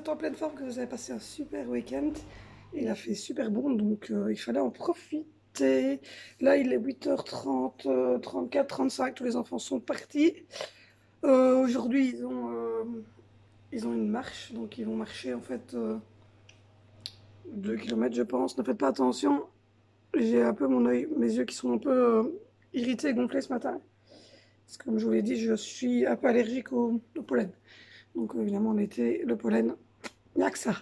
êtes en pleine forme, que vous avez passé un super week-end. Il a fait super bon, donc il fallait en profiter. Là, il est 8h30, 34, 35, tous les enfants sont partis. Aujourd'hui, ils ont une marche, donc ils vont marcher en fait 2 km, je pense. Ne faites pas attention, j'ai un peu mes yeux qui sont un peu irrités et gonflés ce matin. Parce que comme je vous l'ai dit, je suis un peu allergique au pollen. Donc évidemment, en été, le pollen, il n'y a que ça.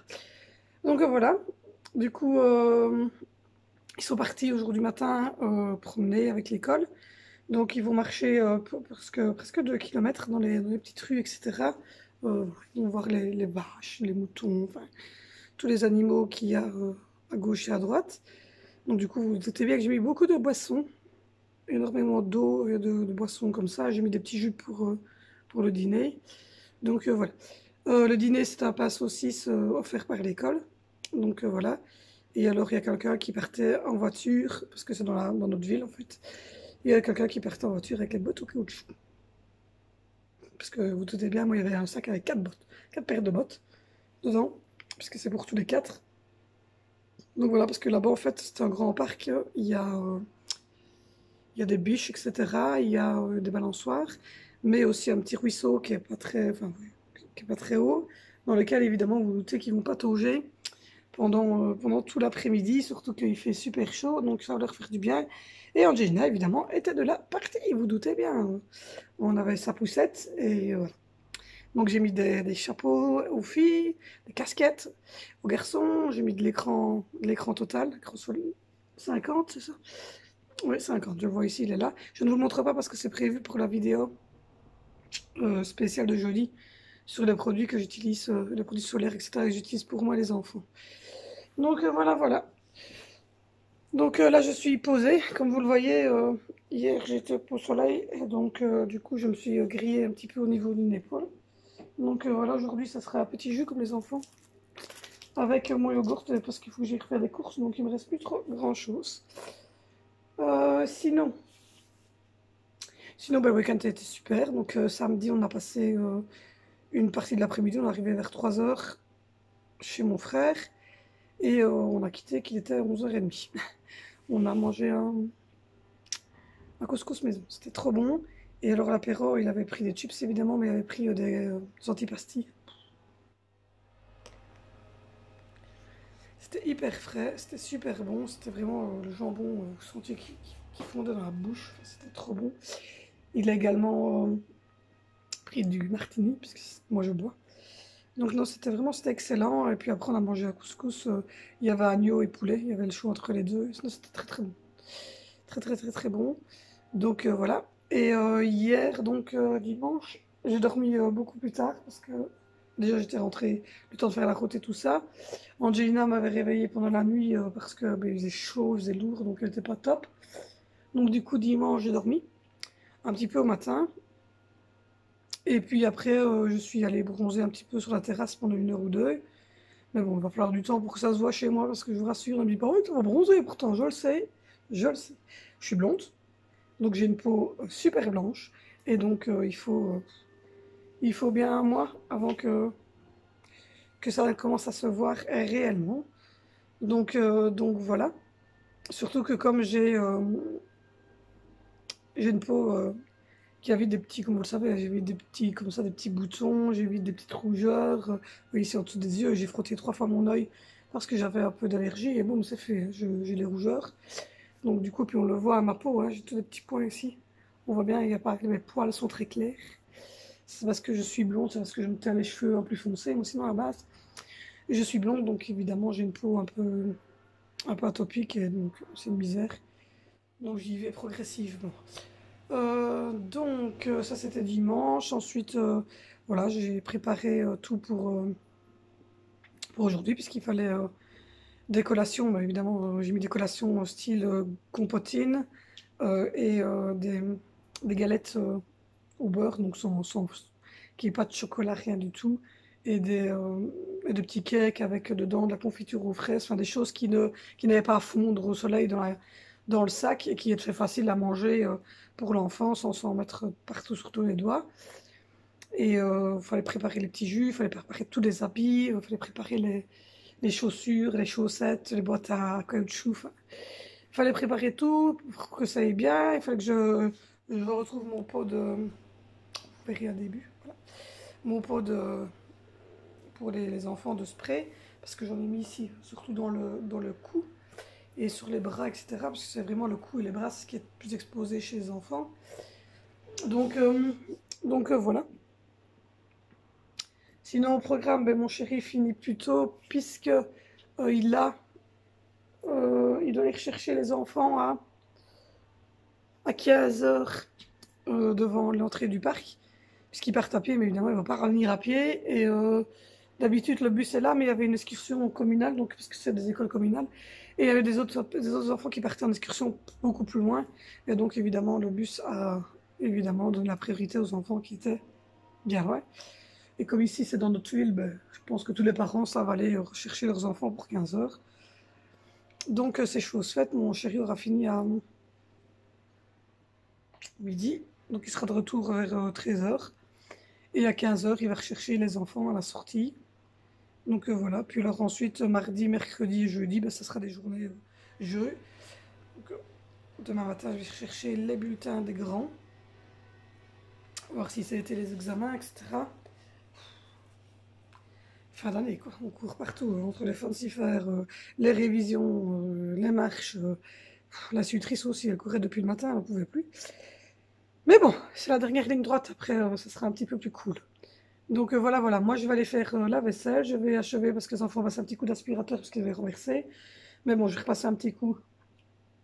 Donc voilà, du coup, ils sont partis aujourd'hui matin promener avec l'école. Donc ils vont marcher presque 2 km dans les petites rues, etc. Ils vont voir les vaches, les moutons, enfin, tous les animaux qu'il y a à gauche et à droite. Donc du coup, vous vous doutez bien que j'ai mis beaucoup de boissons, énormément d'eau et de boissons comme ça. J'ai mis des petits jus pour le dîner. Donc voilà. Le dîner, c'est un pain saucisse offert par l'école. Donc voilà. Et alors, il y a quelqu'un qui partait en voiture, parce que c'est dans notre ville en fait. Il y a quelqu'un qui partait en voiture avec les bottes au caoutchouc. Parce que vous doutez bien, moi, il y avait un sac avec 4 bottes, 4 paires de bottes dedans, puisque c'est pour tous les 4. Donc voilà, parce que là-bas, en fait, c'est un grand parc. Il y a des biches, etc. Il y a des balançoires, mais aussi un petit ruisseau qui est pas très, enfin, qui est pas très haut, dans lequel, évidemment, vous vous doutez qu'ils vont patauger pendant tout l'après-midi, surtout qu'il fait super chaud, donc ça va leur faire du bien. Et Angelina, évidemment, était de la partie, vous vous doutez bien. On avait sa poussette, et voilà. Donc j'ai mis des chapeaux aux filles, des casquettes aux garçons, j'ai mis de l'écran total, l'écran 50, c'est ça? Oui, 50, je le vois ici, il est là. Je ne vous le montre pas parce que c'est prévu pour la vidéo spéciale de jeudi sur les produits que j'utilise, les produits solaires, etc., que j'utilise pour moi et les enfants. Donc voilà, voilà. Donc là, je suis posée. Comme vous le voyez, hier j'étais au soleil et donc du coup, je me suis grillée un petit peu au niveau d'une épaule. Donc voilà, aujourd'hui, ça sera un petit jus comme les enfants avec mon yogourt parce qu'il faut que j'aille refaire des courses, donc il me reste plus trop grand chose. Sinon, le week-end a été super. Donc samedi, on a passé une partie de l'après-midi, on est arrivé vers 3h chez mon frère et on a quitté qu'il était 11h30. On a mangé un couscous maison, c'était trop bon. Et alors l'apéro, il avait pris des chips évidemment, mais il avait pris des antipastilles. C'était hyper frais, c'était super bon, c'était vraiment le jambon, vous sentiez qui fondait dans la bouche, enfin, c'était trop bon. Il a également pris du martini, puisque moi je bois. Donc non, c'était excellent. Et puis après, on a mangé un couscous. Il y avait agneau et poulet. Il y avait le choix entre les deux. Sinon, c'était très très bon. Très très très très bon. Donc voilà. Et hier, donc dimanche, j'ai dormi beaucoup plus tard parce que déjà j'étais rentrée le temps de faire la route et tout ça. Angelina m'avait réveillée pendant la nuit parce que il faisait chaud, il faisait lourd, donc elle n'était pas top. Donc du coup, dimanche, j'ai dormi un petit peu au matin. Et puis après, je suis allée bronzer un petit peu sur la terrasse pendant 1 heure ou 2. Mais bon, il va falloir du temps pour que ça se voit chez moi, parce que je vous rassure, on me dit pas, oui, tu vas bronzer, pourtant, je le sais, je le sais. Je suis blonde, donc j'ai une peau super blanche, et donc il faut bien un mois avant que ça commence à se voir réellement. Donc voilà. Surtout que comme j'ai une peau qui a vite des petits, comme vous le savez, j'ai vu des petits, comme ça, des petits boutons, j'ai vu des petites rougeurs, ici en dessous des yeux, j'ai frotté 3 fois mon œil parce que j'avais un peu d'allergie et bon, c'est fait, j'ai les rougeurs. Donc du coup, puis on le voit à ma peau, hein, j'ai tous des petits points ici. On voit bien, il y a pas, mes poils sont très clairs. C'est parce que je suis blonde, c'est parce que je me teins les cheveux un plus foncés, mais sinon à la base, je suis blonde, donc évidemment j'ai une peau un peu atopique et donc c'est une misère. Donc j'y vais progressivement. Ça c'était dimanche. Ensuite, voilà, j'ai préparé tout pour aujourd'hui puisqu'il fallait des collations. Bah, évidemment, j'ai mis des collations style compotine et des galettes au beurre, donc qui n'y ait pas de chocolat, rien du tout. Et des petits cakes avec dedans de la confiture aux fraises, enfin des choses qui n'avaient pas à fondre au soleil dans le sac et qui est très facile à manger pour l'enfant sans s'en mettre partout sur tous les doigts. Et il fallait préparer les petits jus, il fallait préparer tous les habits, il fallait préparer les chaussures, les chaussettes, les boîtes à caoutchouc. Enfin, il fallait préparer tout pour que ça aille bien. Il fallait que je retrouve mon pot de... Vous verrez un début. Voilà. Mon pot de... pour les enfants de spray. Parce que j'en ai mis ici, surtout dans le cou et sur les bras, etc. Parce que c'est vraiment le cou et les bras ce qui est le plus exposé chez les enfants. Donc voilà. Sinon, au programme, ben, mon chéri finit plus tôt puisque il doit aller rechercher les enfants à 15 h devant l'entrée du parc. Puisqu'ils partent à pied, mais évidemment, il ne va pas revenir à pied. Et d'habitude, le bus est là, mais il y avait une excursion communale, donc, parce que c'est des écoles communales. Et il y avait des autres enfants qui partaient en excursion beaucoup plus loin. Et donc, évidemment, le bus a évidemment donné la priorité aux enfants qui étaient bien loin. Et comme ici, c'est dans notre ville, ben, je pense que tous les parents savent aller rechercher leurs enfants pour 15 h. Donc, c'est chose faite. Mon chéri aura fini à midi. Donc, il sera de retour vers 13 h. Et à 15 h, il va rechercher les enfants à la sortie. Donc voilà. Puis alors ensuite, mardi, mercredi et jeudi, ben, ça sera des journées jeux. Donc, demain matin, je vais chercher les bulletins des grands. Voir si ça a été les examens, etc. Fin d'année, quoi. On court partout, hein, entre les falsifères, les révisions, les marches. La tutrice aussi, elle courait depuis le matin, elle ne pouvait plus. Mais bon, c'est la dernière ligne droite. Après, ça sera un petit peu plus cool. Donc voilà, voilà. Moi, je vais aller faire la vaisselle. Je vais achever parce que les enfants passent un petit coup d'aspirateur parce qu'ils avaient renversé. Mais bon, je vais repasser un petit coup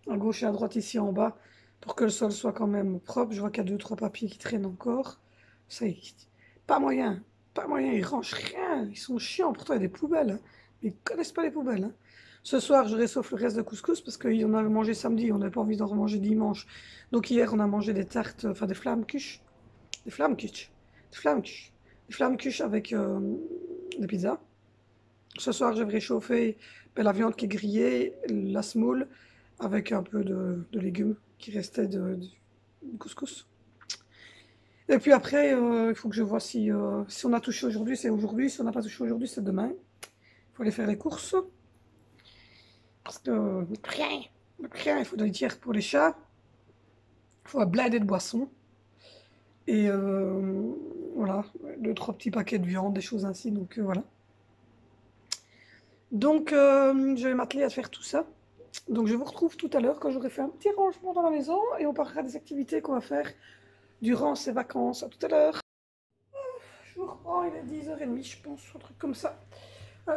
à gauche et à droite ici en bas pour que le sol soit quand même propre. Je vois qu'il y a 2-3 papiers qui traînent encore. Ça y est, pas moyen. Pas moyen, ils rangent rien. Ils sont chiants. Pourtant, il y a des poubelles, hein. Mais ils connaissent pas les poubelles, hein. Ce soir, je réchauffe le reste de couscous parce qu'on avait mangé samedi, on n'avait pas envie d'en remanger dimanche. Donc hier, on a mangé des tartes, enfin des flammkuche. Des flammkuche. Des flammkuche. Des flammkuche avec des pizzas. Ce soir, je vais réchauffer ben, la viande qui est grillée, la semoule, avec un peu de légumes qui restaient du couscous. Et puis après, il faut que je vois si on a touché aujourd'hui, c'est aujourd'hui. Si on n'a pas touché aujourd'hui, c'est demain. Il faut aller faire les courses. Parce que rien, il faut des tiers pour les chats. Il faut un blindé de boissons. Et voilà, 2-3 petits paquets de viande, des choses ainsi. Donc voilà. Donc je vais m'atteler à faire tout ça. Donc je vous retrouve tout à l'heure quand j'aurai fait un petit rangement dans la maison et on parlera des activités qu'on va faire durant ces vacances. À tout à l'heure. Je vous reprends, il est 10 h 30 je pense, un truc comme ça.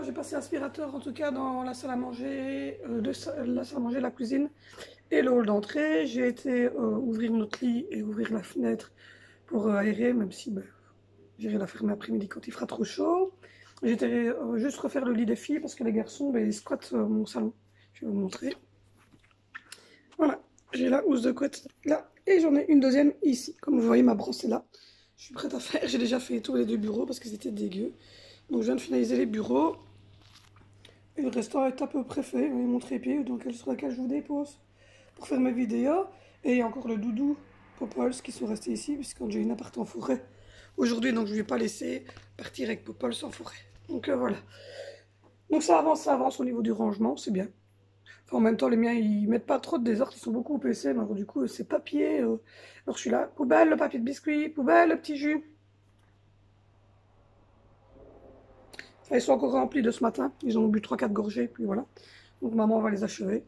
J'ai passé l'aspirateur en tout cas dans la salle à manger, la salle à manger, la cuisine et le hall d'entrée. J'ai été ouvrir notre lit et ouvrir la fenêtre pour aérer, même si ben, j'irai la fermer après-midi quand il fera trop chaud. J'étais juste refaire le lit des filles parce que les garçons ben, ils squattent mon salon. Je vais vous montrer. Voilà, j'ai la housse de couette là et j'en ai une deuxième ici. Comme vous voyez, ma brosse est là. Je suis prête à faire. J'ai déjà fait tous les 2 bureaux parce que c'était dégueu. Donc je viens de finaliser les bureaux. Et le restant est à peu près fait. Vous voyez mon trépied sur lequel je vous dépose pour faire mes vidéos. Et il y a encore le doudou Popols qui sont restés ici puisque j'ai une appart en forêt aujourd'hui. Donc je ne vais pas laisser partir avec Popols en forêt. Donc voilà. Donc ça avance au niveau du rangement. C'est bien. Enfin, en même temps, les miens, ils mettent pas trop de désordre. Ils sont beaucoup au PC. Mais alors, du coup, c'est papier. Alors je suis là. Poubelle, le papier de biscuit. Poubelle, le petit jus. Ils sont encore remplis de ce matin. Ils ont bu 3-4 gorgées, puis voilà. Donc maman va les achever.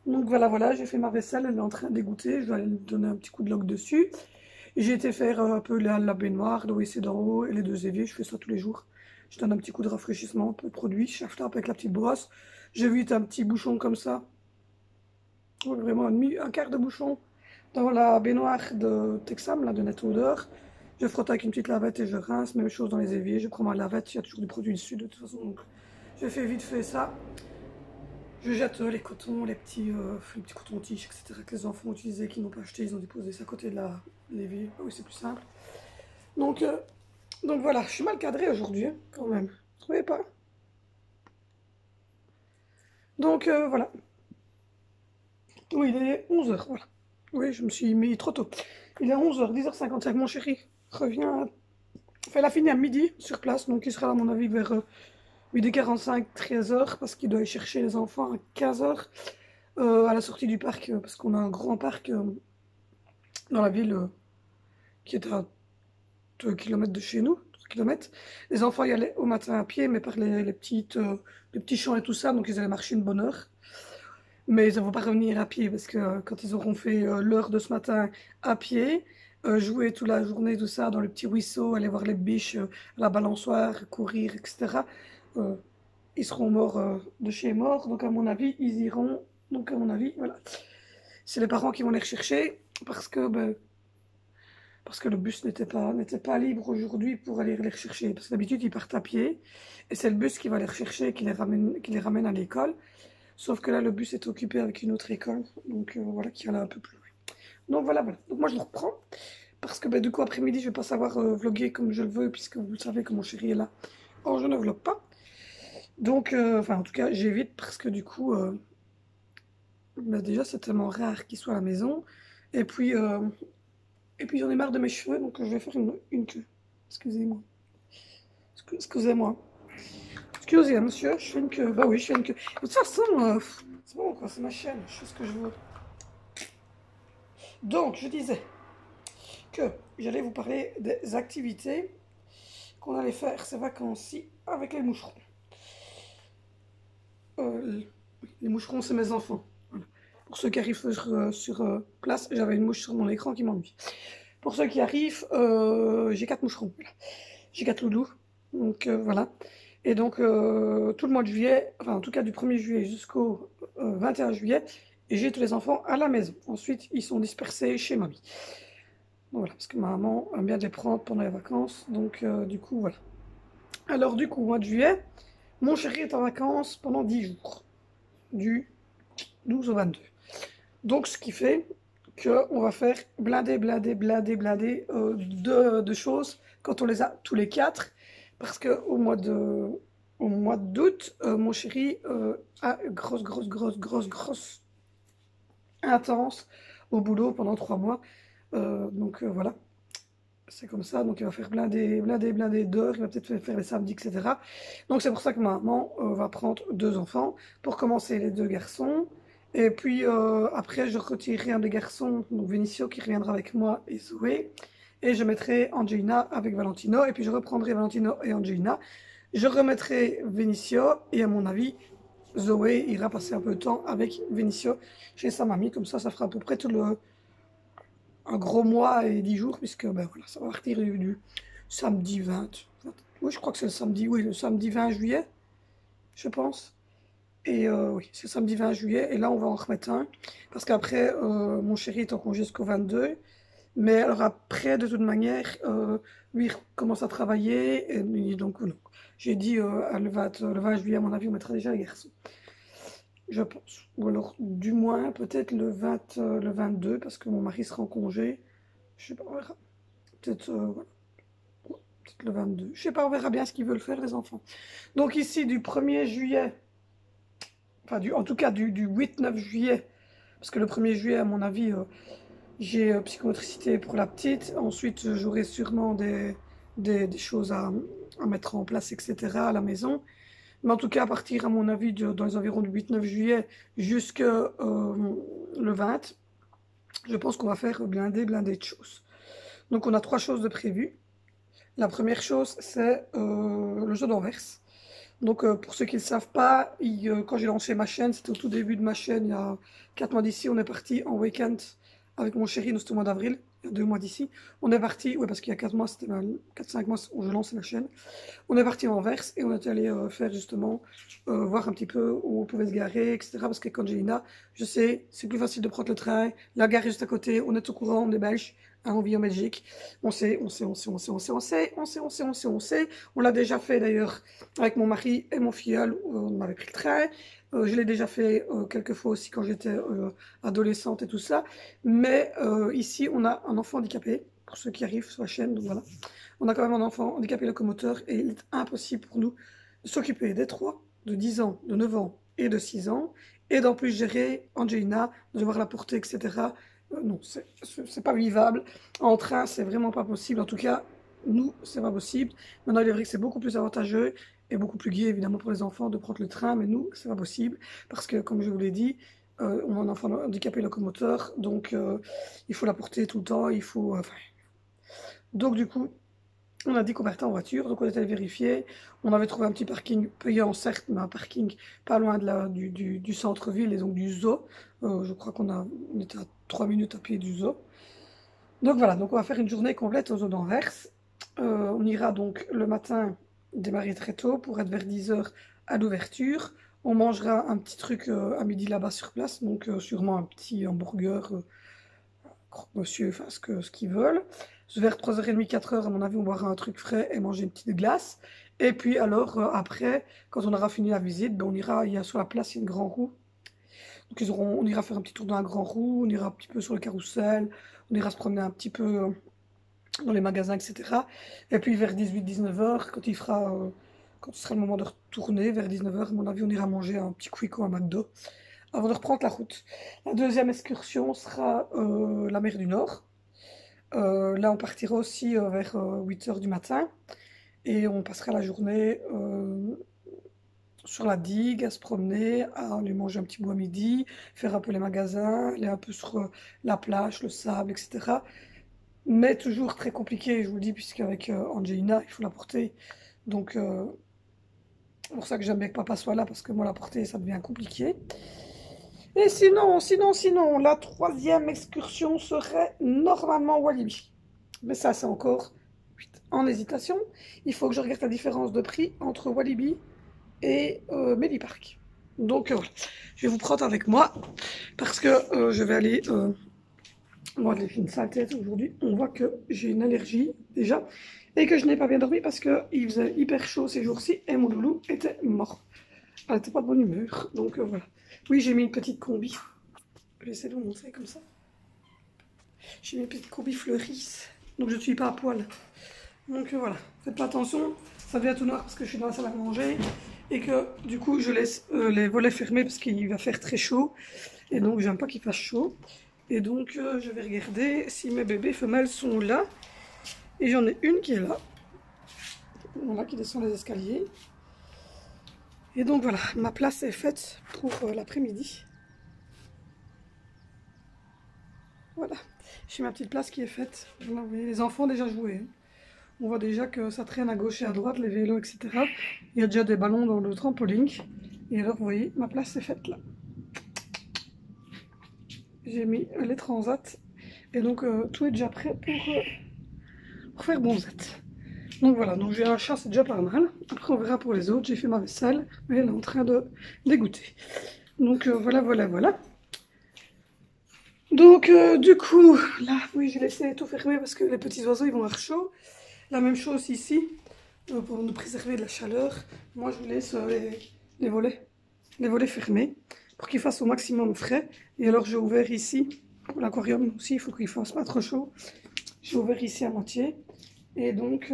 Donc voilà, voilà, j'ai fait ma vaisselle, elle est en train d'égoutter. Je dois lui donner un petit coup de loc dessus. J'ai été faire un peu la baignoire, le WC d'en haut et les 2 éviers. Je fais ça tous les jours. Je donne un petit coup de rafraîchissement, un peu de produit. Je chauffe avec la petite brosse. J'évite un petit bouchon comme ça. Vraiment un quart de bouchon dans la baignoire de Texam, là, de Net Odeur. Je frotte avec une petite lavette et je rince. Même chose dans les éviers. Je prends ma lavette, il y a toujours du produit dessus de toute façon. Donc je fais vite fait ça. Je jette les cotons, les petits cotons-tiges, etc. que les enfants ont utilisés, qui n'ont pas acheté. Ils ont déposé ça à côté de l'évier. Ah oui, c'est plus simple. Donc voilà, je suis mal cadrée aujourd'hui, hein, quand même. Vous trouvez pas? Donc voilà. Oui, il est 11 h, voilà. Oui, je me suis mis trop tôt. Il est 11h, 10h55. Mon chéri revient. Enfin, il a fini à midi sur place, donc il sera là, à mon avis, vers midi 45, 13h, parce qu'il doit aller chercher les enfants à 15h à la sortie du parc, parce qu'on a un grand parc dans la ville qui est à 2 km de chez nous. 3 km. Les enfants y allaient au matin à pied, mais par les petits champs et tout ça, donc ils allaient marcher une bonne heure. Mais ils ne vont pas revenir à pied parce que quand ils auront fait l'heure de ce matin à pied, jouer toute la journée, tout ça, dans le petit ruisseau, aller voir les biches, à la balançoire, courir, etc., euh, ils seront morts de chez morts. Donc, à mon avis, ils iront. Donc, à mon avis, voilà. C'est les parents qui vont les rechercher parce que le bus n'était pas libre aujourd'hui pour aller les rechercher. Parce que d'habitude, ils partent à pied et c'est le bus qui va les rechercher et qui les ramène à l'école. Sauf que là, le bus est occupé avec une autre école, donc voilà, qui allait un peu plus loin. Donc voilà, voilà. Donc moi, je le reprends, parce que du coup, après-midi, je vais pas savoir vlogger comme je le veux, puisque vous savez que mon chéri est là. Or, je ne vlog pas. Donc, enfin, en tout cas, j'évite, parce que du coup, déjà, c'est tellement rare qu'il soit à la maison. Et puis, j'en ai marre de mes cheveux, donc je vais faire une queue. Excusez-moi. Excusez-moi. Excusez, monsieur, je fais une queue. Bah oui, je fais une queue. De toute façon, c'est bon, quoi, c'est ma chaîne, je fais ce que je veux. Donc, je disais que j'allais vous parler des activités qu'on allait faire ces vacances-ci avec les moucherons. Les moucherons, c'est mes enfants. Voilà. Pour ceux qui arrivent sur place, j'avais une mouche sur mon écran qui m'ennuie. Pour ceux qui arrivent, j'ai 4 moucherons. Voilà. J'ai 4 loulous. Donc voilà. Et donc tout le mois de juillet, enfin en tout cas du 1er juillet jusqu'au 21 juillet, j'ai tous les enfants à la maison. Ensuite, ils sont dispersés chez mamie. Donc, voilà, parce que ma maman aime bien les prendre pendant les vacances. Donc du coup, voilà. Alors du coup, au mois de juillet, mon chéri est en vacances pendant 10 jours. Du 12 au 22. Donc ce qui fait qu'on va faire blinder de choses quand on les a tous les 4. Parce qu'au mois d'août, mon chéri a grosse intense au boulot pendant 3 mois. Donc voilà, c'est comme ça. Donc il va faire blinder d'heures, il va peut-être faire les samedis, etc. Donc c'est pour ça que maman va prendre 2 enfants. Pour commencer, les 2 garçons. Et puis après, je retirerai un des garçons, donc Vinicio, qui reviendra avec moi et Zoé. Et je mettrai Angelina avec Valentino. Et puis je reprendrai Valentino et Angelina. Je remettrai Vinicio. Et à mon avis, Zoé ira passer un peu de temps avec Vinicio chez sa mamie. Comme ça fera à peu près un gros mois et 10 jours. Puisque voilà, ça va partir du samedi 20. Oui, je crois que c'est le samedi. Oui, le samedi 20 juillet, je pense. Et oui, c'est samedi 20 juillet. Et là, on va en remettre un. Parce qu'après, mon chéri est en congé jusqu'au 22. Mais alors après, de toute manière, lui, il commence à travailler. Et donc, non. J'ai dit, le 20 juillet, à mon avis, on mettra déjà les garçons. Je pense. Ou alors, du moins, peut-être le 22, parce que mon mari sera en congé. Je sais pas, on verra. Peut-être voilà. Ouais, peut-être le 22. Je sais pas, on verra bien ce qu'ils veulent faire, les enfants. Donc ici, du 1er juillet, enfin, en tout cas, du 8-9 juillet, parce que le 1er juillet, à mon avis, j'ai psychomotricité pour la petite. Ensuite, j'aurai sûrement des choses à mettre en place, etc. à la maison. Mais en tout cas, à partir, à mon avis, dans les environs du 8-9 juillet jusqu'au le 20, je pense qu'on va faire blindé de choses. Donc, on a 3 choses de prévues. La première chose, c'est le jeu d'Anvers. Donc, pour ceux qui ne le savent pas, quand j'ai lancé ma chaîne, c'était au tout début de ma chaîne, il y a 4 mois d'ici, on est parti en week-end avec mon chéri, nous c'était au mois d'avril, il y a 2 mois d'ici. On est parti, ouais, parce qu'il y a 4 mois, c'était 4-5 mois où je lançais la chaîne. On est parti en Anvers et on est allé faire justement, voir un petit peu où on pouvait se garer, etc. Parce qu'avec Angelina, je sais, c'est plus facile de prendre le train, la gare est juste à côté, on est au courant, on est belge, hein, on vit en Belgique. On sait. On l'a déjà fait d'ailleurs avec mon mari et mon filleul, on avait pris le train. Je l'ai déjà fait quelques fois aussi quand j'étais adolescente et tout ça. Mais ici, on a un enfant handicapé, pour ceux qui arrivent sur la chaîne, donc voilà. On a quand même un enfant handicapé locomoteur et il est impossible pour nous de s'occuper des 3, de 10 ans, de 9 ans et de 6 ans. et d'en plus gérer Angelina, de devoir la porter, etc. Non, c'est pas vivable. En train, c'est vraiment pas possible. En tout cas, nous, c'est pas possible. Maintenant, il est vrai que c'est beaucoup plus avantageux et beaucoup plus gai, évidemment, pour les enfants de prendre le train, mais nous, c'est pas possible. Parce que, comme je vous l'ai dit, on a un enfant handicapé locomoteur, donc il faut la porter tout le temps, il faut... enfin, donc du coup, on a dit qu'on partait en voiture, donc on est allé vérifier. On avait trouvé un petit parking payant, certes, mais un parking pas loin du centre-ville et donc du zoo. Je crois on était à 3 minutes à pied du zoo. Donc voilà, donc on va faire une journée complète au zoo d'Anvers. On ira donc le matin démarrer très tôt pour être vers 10 h à l'ouverture. On mangera un petit truc à midi là-bas sur place, donc sûrement un petit hamburger, croque-monsieur, enfin ce qu'ils veulent. Vers 3h30, 4 h, à mon avis, on boira un truc frais et manger une petite glace. Et puis alors, après, quand on aura fini la visite, ben, on ira, il y a sur la place, il y a une grande roue. Donc on ira faire un petit tour dans la grande roue, on ira un petit peu sur le carrousel, on ira se promener un petit peu dans les magasins, etc. Et puis vers 18-19 h, quand ce sera le moment de retourner, vers 19 h, à mon avis, on ira manger un petit quick ou un McDo avant de reprendre la route. La deuxième excursion sera la mer du Nord. Là, on partira aussi vers 8 h du matin et on passera la journée sur la digue, à se promener, à aller manger un petit bout à midi, faire un peu les magasins, aller un peu sur la plage, le sable, etc. Mais toujours très compliqué, je vous le dis, puisqu'avec Angelina, il faut la porter. Donc, c'est pour ça que j'aime bien que papa soit là, parce que moi, la porter, ça devient compliqué. Et sinon, la troisième excursion serait normalement Walibi. Mais ça, c'est encore en hésitation. Il faut que je regarde la différence de prix entre Walibi et Medipark. Donc, voilà. Je vais vous prendre avec moi, parce que je vais aller... moi, j'ai fait une sale tête aujourd'hui. On voit que j'ai une allergie, déjà, et que je n'ai pas bien dormi, parce qu'il faisait hyper chaud ces jours-ci, et mon loulou était mort. Elle n'était pas de bonne humeur, donc voilà. Oui, j'ai mis une petite combi. Je vais essayer de vous montrer comme ça. J'ai mis une petite combi fleurie, donc je ne suis pas à poil. Donc voilà, faites pas attention, ça devient tout noir parce que je suis dans la salle à manger et que du coup je laisse les volets fermés parce qu'il va faire très chaud et donc j'aime pas qu'il fasse chaud. Et donc je vais regarder si mes bébés femelles sont là et j'en ai une qui est là, voilà, qui descend les escaliers. Et donc voilà, ma place est faite pour l'après-midi. Voilà, j'ai ma petite place qui est faite. Voilà, vous voyez, les enfants ont déjà joué. On voit déjà que ça traîne à gauche et à droite, les vélos, etc. Il y a déjà des ballons dans le trampoline. Et alors, vous voyez, ma place est faite là. J'ai mis les transats. Et donc, tout est déjà prêt pour faire bonzette. Donc voilà, donc j'ai un chat, c'est déjà pas mal. Après, on verra pour les autres. J'ai fait ma vaisselle, mais elle est en train de dégoûter. Donc voilà. Donc du coup, là, oui, j'ai laissé tout fermer parce que les petits oiseaux, ils vont avoir chaud. La même chose ici, pour nous préserver de la chaleur. Moi, je vous laisse les volets fermés pour qu'il fasse au maximum frais. Et alors, j'ai ouvert ici, pour l'aquarium aussi, il faut qu'il fasse pas trop chaud. J'ai ouvert ici à moitié. Et donc,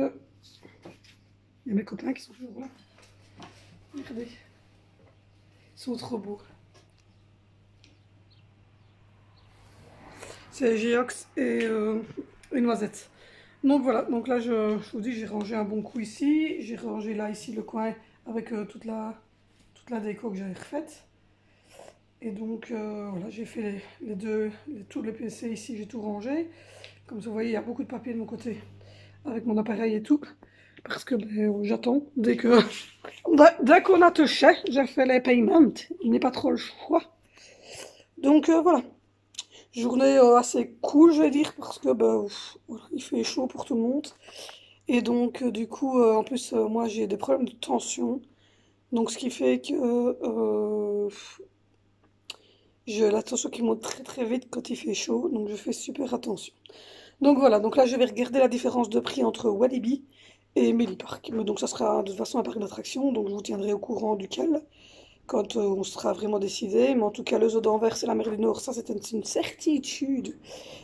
il y a mes copains qui sont toujours là. Regardez, ils sont trop beaux. C'est Géox et Noisette. Donc voilà, donc là je vous dis, j'ai rangé un bon coup ici, j'ai rangé là ici le coin avec toute la déco que j'avais refaite. Et donc voilà, j'ai fait tous les PC ici, j'ai tout rangé. Comme vous voyez, il y a beaucoup de papier de mon côté avec mon appareil et tout. Parce que ben, j'attends, dès qu'on a touché, j'ai fait les paiements, il n'est pas trop le choix. Donc voilà. Journée assez cool, je vais dire, parce que bah, voilà, il fait chaud pour tout le monde. Et donc, du coup, en plus, moi j'ai des problèmes de tension. Donc, ce qui fait que j'ai la tension qui monte très très vite quand il fait chaud. Donc, je fais super attention. Donc, voilà. Donc, là, je vais regarder la différence de prix entre Walibi et Millipark. Donc, ça sera de toute façon un parc d'attractions. Donc, je vous tiendrai au courant duquel, quand on sera vraiment décidé. Mais en tout cas, le zoo d'Anvers et la mer du Nord, ça c'est une certitude.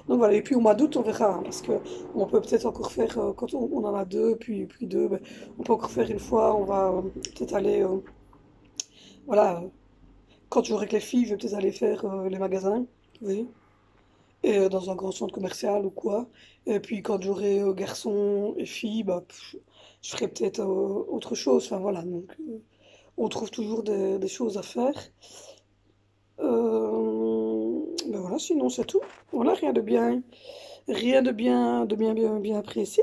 Donc voilà, et puis au mois d'août, on verra, hein, parce qu'on peut peut-être encore faire, quand on en a deux, puis deux, ben, on peut encore faire une fois, on va peut-être aller, voilà, Quand j'aurai que les filles, je vais peut-être aller faire les magasins, oui, et dans un grand centre commercial ou quoi. Et puis quand j'aurai garçons et filles, bah, je ferai peut-être autre chose. Enfin voilà, donc on trouve toujours des choses à faire. Ben voilà, sinon c'est tout. Voilà, rien de bien précis.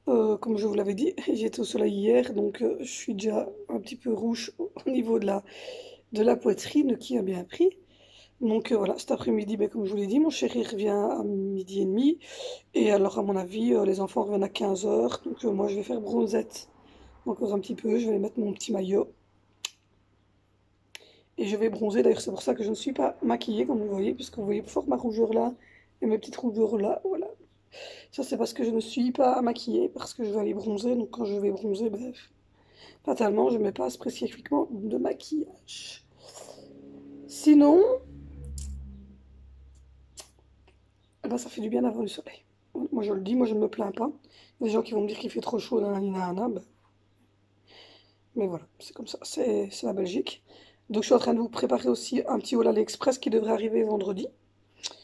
Comme je vous l'avais dit, j'étais au soleil hier, donc je suis déjà un petit peu rouge au niveau de la poitrine qui a bien pris. Donc voilà, cet après-midi, ben, comme je vous l'ai dit, mon chéri revient à midi et demi. Et alors, à mon avis, les enfants reviennent à 15 heures. Donc moi, je vais faire bronzette encore un petit peu. Je vais mettre mon petit maillot. Et je vais bronzer. D'ailleurs, c'est pour ça que je ne suis pas maquillée, comme vous voyez, puisque vous voyez fort ma rougeur là et mes petites rougeurs là. Voilà. Ça, c'est parce que je ne suis pas maquillée, parce que je vais aller bronzer. Donc quand je vais bronzer, bref, fatalement, je ne mets pas spécifiquement de maquillage. Sinon, eh ben, ça fait du bien d'avoir du soleil. Moi, je le dis, moi, je ne me plains pas. Il y a des gens qui vont me dire qu'il fait trop chaud, nanana, ben, mais voilà, c'est comme ça, c'est la Belgique. Donc je suis en train de vous préparer aussi un petit haul AliExpress qui devrait arriver vendredi.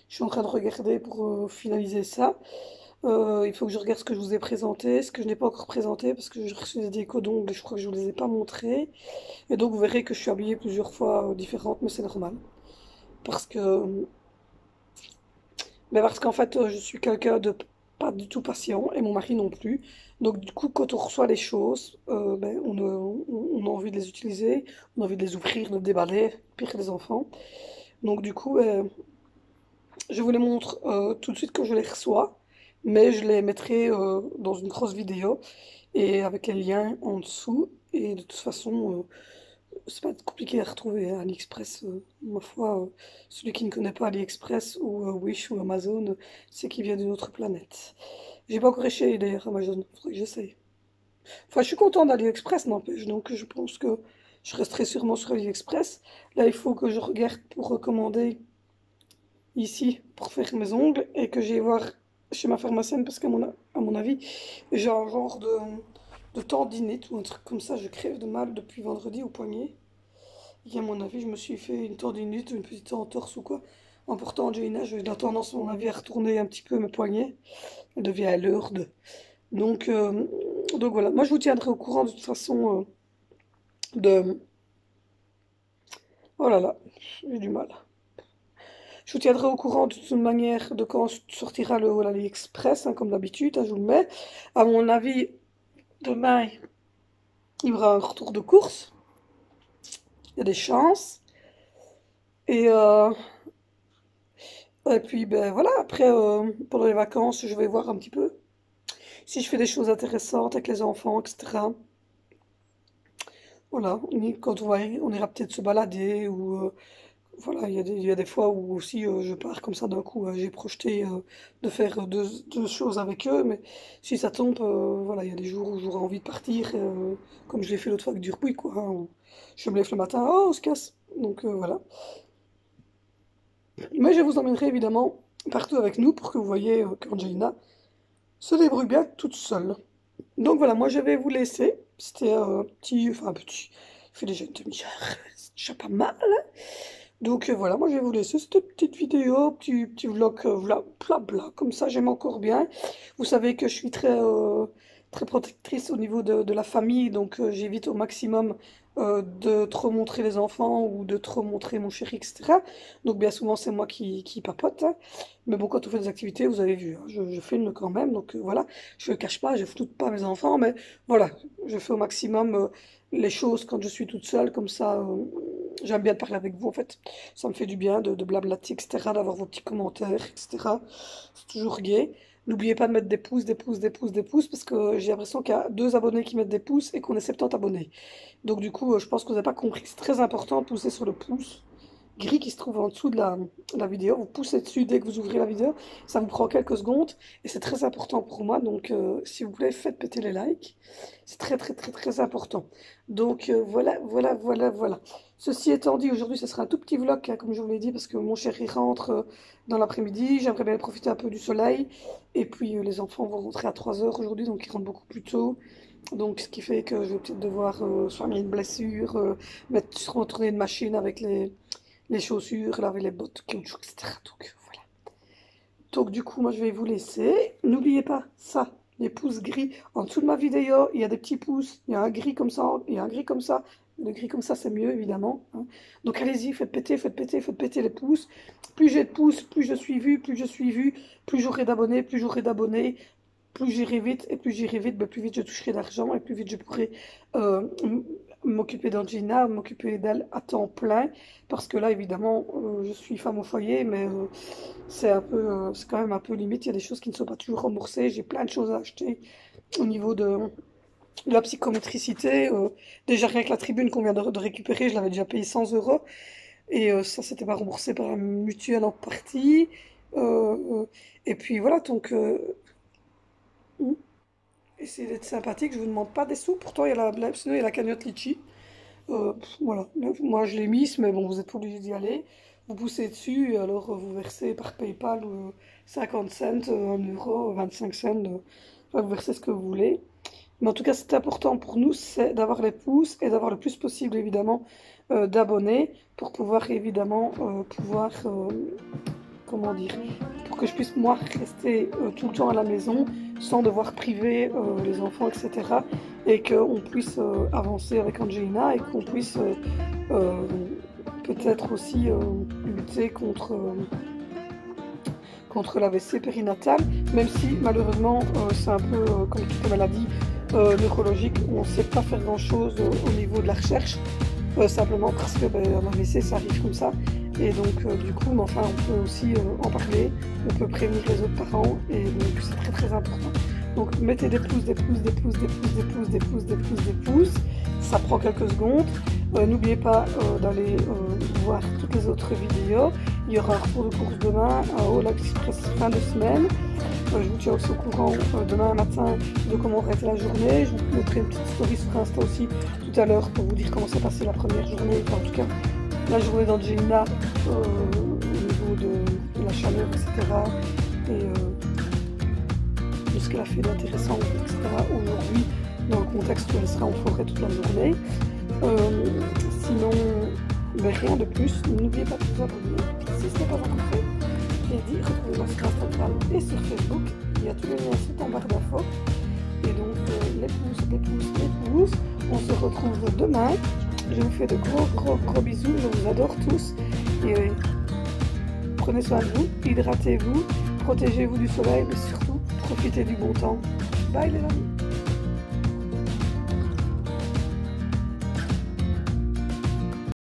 Je suis en train de regarder pour finaliser ça. Il faut que je regarde ce que je vous ai présenté, ce que je n'ai pas encore présenté parce que j'ai reçu des décos d'ongles et je crois que je ne vous les ai pas montrés. Et donc vous verrez que je suis habillée plusieurs fois différentes, mais c'est normal. Parce que Mais parce qu'en fait, je suis quelqu'un de pas du tout patient et mon mari non plus. Donc du coup, quand on reçoit les choses, ben, on a envie de les utiliser, on a envie de les ouvrir, de les déballer, pire que les enfants. Donc du coup, je vous les montre tout de suite quand je les reçois, mais je les mettrai dans une grosse vidéo et avec les liens en dessous. Et de toute façon, c'est pas compliqué à retrouver hein, AliExpress. Ma foi, celui qui ne connaît pas AliExpress ou Wish ou Amazon, c'est qu'il vient d'une autre planète. J'ai pas encore essayé d'ailleurs Amazon, faudrait que j'essaye. Enfin, je suis content d'AliExpress, n'empêche, donc je pense que je resterai sûrement sur AliExpress. Là, il faut que je regarde pour recommander ici pour faire mes ongles et que j'aille voir chez ma pharmacienne parce qu'à mon avis, j'ai un genre de tendinite ou un truc comme ça. Je crève de mal depuis vendredi au poignet. Et à mon avis, je me suis fait une tendinite, une petite entorse ou quoi. En portant Angelina, j'ai la tendance, à mon avis, à retourner un petit peu mes poignets. Elle devient lourde. Donc, donc voilà. Moi, je vous tiendrai au courant de toute façon de... Oh là là, j'ai du mal. Je vous tiendrai au courant de toute manière de quand sortira le haul AliExpress, hein, comme d'habitude, hein, je vous le mets. À mon avis, demain, il y aura un retour de course. Il y a des chances. Et, euh, et puis, ben voilà, après, pendant les vacances, je vais voir un petit peu si je fais des choses intéressantes avec les enfants, etc. Voilà, quand on ira peut-être se balader ou voilà, il y a des fois où aussi je pars comme ça d'un coup. J'ai projeté de faire deux choses avec eux, mais si ça tombe, voilà, il y a des jours où j'aurai envie de partir, comme je l'ai fait l'autre fois avec du bruit, quoi. Hein, où je me lève le matin, oh, on se casse. Donc voilà. Mais je vous emmènerai évidemment partout avec nous pour que vous voyez qu'Angelina se débrouille bien toute seule. Donc voilà, moi je vais vous laisser. C'était un petit, enfin un petit, il fait déjà une demi-heure, c'est déjà pas mal. Donc voilà, moi je vais vous laisser cette petite vidéo, petit vlog, voilà, bla bla, comme ça j'aime encore bien. Vous savez que je suis très protectrice au niveau de la famille, donc j'évite au maximum de trop montrer les enfants ou de trop montrer mon chéri, etc. Donc bien souvent c'est moi qui papote, hein. Mais bon, quand on fait des activités, vous avez vu, hein, je filme quand même, donc voilà, je ne cache pas, je floute pas mes enfants, mais voilà, je fais au maximum les choses quand je suis toute seule, comme ça, j'aime bien parler avec vous en fait. Ça me fait du bien de blablater, etc., d'avoir vos petits commentaires, etc. C'est toujours gai. N'oubliez pas de mettre des pouces, des pouces, des pouces, des pouces, parce que j'ai l'impression qu'il y a 2 abonnés qui mettent des pouces et qu'on est 70 abonnés. Donc du coup, je pense que vous n'avez pas compris. C'est très important de pousser sur le pouce gris qui se trouve en dessous de la vidéo. Vous poussez dessus dès que vous ouvrez la vidéo. Ça vous prend quelques secondes et c'est très important pour moi. Donc, s'il vous plaît, faites péter les likes. C'est très, très, très, très important. Donc, voilà, voilà, voilà, voilà. Ceci étant dit, aujourd'hui, ce sera un tout petit vlog, hein, comme je vous l'ai dit, parce que mon chéri rentre dans l'après-midi. J'aimerais bien profiter un peu du soleil. Et puis, les enfants vont rentrer à 3 heures aujourd'hui, donc ils rentrent beaucoup plus tôt. Donc, ce qui fait que je vais peut-être devoir soigner une blessure, retourner une machine avec les chaussures, laver les bottes, caoutchouc, etc. Donc, voilà. Donc, du coup, moi, je vais vous laisser. N'oubliez pas ça, les pouces gris. En dessous de ma vidéo, il y a des petits pouces. Il y a un gris comme ça, il y a un gris comme ça. Le gris comme ça, c'est mieux, évidemment, hein. Donc, allez-y, faites péter, faites péter, faites péter les pouces. Plus j'ai de pouces, plus je suis vu, plus je suis vu, plus j'aurai d'abonnés, plus j'aurai d'abonnés. Plus j'irai vite, et plus j'irai vite, plus vite je toucherai d'argent, et plus vite je pourrai m'occuper d'Angina, m'occuper d'elle à temps plein. Parce que là, évidemment, je suis femme au foyer, mais c'est quand même un peu limite. Il y a des choses qui ne sont pas toujours remboursées. J'ai plein de choses à acheter au niveau de la psychométricité. Déjà, rien que la tribune qu'on vient de récupérer, je l'avais déjà payé 100 euros. Et ça, c'était pas remboursé par la mutuelle en partie. Et puis voilà, donc... essayez d'être sympathique, je vous demande pas des sous, pourtant il y a sinon il y a la cagnotte litchi. Voilà, moi je l'ai mise, mais bon, vous êtes pas obligé d'y aller. Vous poussez dessus, et alors vous versez par PayPal 50 cents, 1 euro, 25 cents, enfin, vous versez ce que vous voulez. Mais en tout cas, c'est important pour nous, c'est d'avoir les pouces et d'avoir le plus possible, évidemment, d'abonnés pour pouvoir, évidemment, comment dire, pour que je puisse moi rester tout le temps à la maison sans devoir priver les enfants, etc. Et qu'on puisse avancer avec Angelina et qu'on puisse peut-être aussi lutter contre l'AVC périnatale, même si malheureusement c'est un peu comme toutes les maladies neurologiques, on ne sait pas faire grand-chose au niveau de la recherche, simplement parce que un AVC ça arrive comme ça. Et donc, du coup, mais enfin, on peut aussi en parler, on peut prévenir les autres parents, et donc c'est très très important. Donc, mettez des pouces, des pouces, des pouces, des pouces, des pouces, des pouces, des pouces, des pouces. Ça prend quelques secondes. N'oubliez pas d'aller voir toutes les autres vidéos. Il y aura un retour de course demain au Lac Express fin de semaine. Je vous tiens aussi au courant demain matin de comment aurait été la journée. Je vous mettrai une petite story sur Insta aussi tout à l'heure pour vous dire comment s'est passée la première journée. Enfin, en tout cas, la journée d'Angelina au niveau de la chaleur, etc. Et de ce qu'elle a fait d'intéressant, etc. aujourd'hui, dans le contexte où elle sera en forêt toute la journée. Sinon, mais rien de plus. N'oubliez pas de vous abonner si ce n'est pas encore fait. Et dit, retrouvez-moi sur Instagram et sur Facebook. Il y a tous les liens sont en barre d'infos. Et donc, les pouces, les pouces, les pouces. On se retrouve demain. Je vous fais de gros bisous, je vous adore tous. Et prenez soin de vous, hydratez-vous, protégez-vous du soleil, mais surtout, profitez du bon temps. Bye les amis!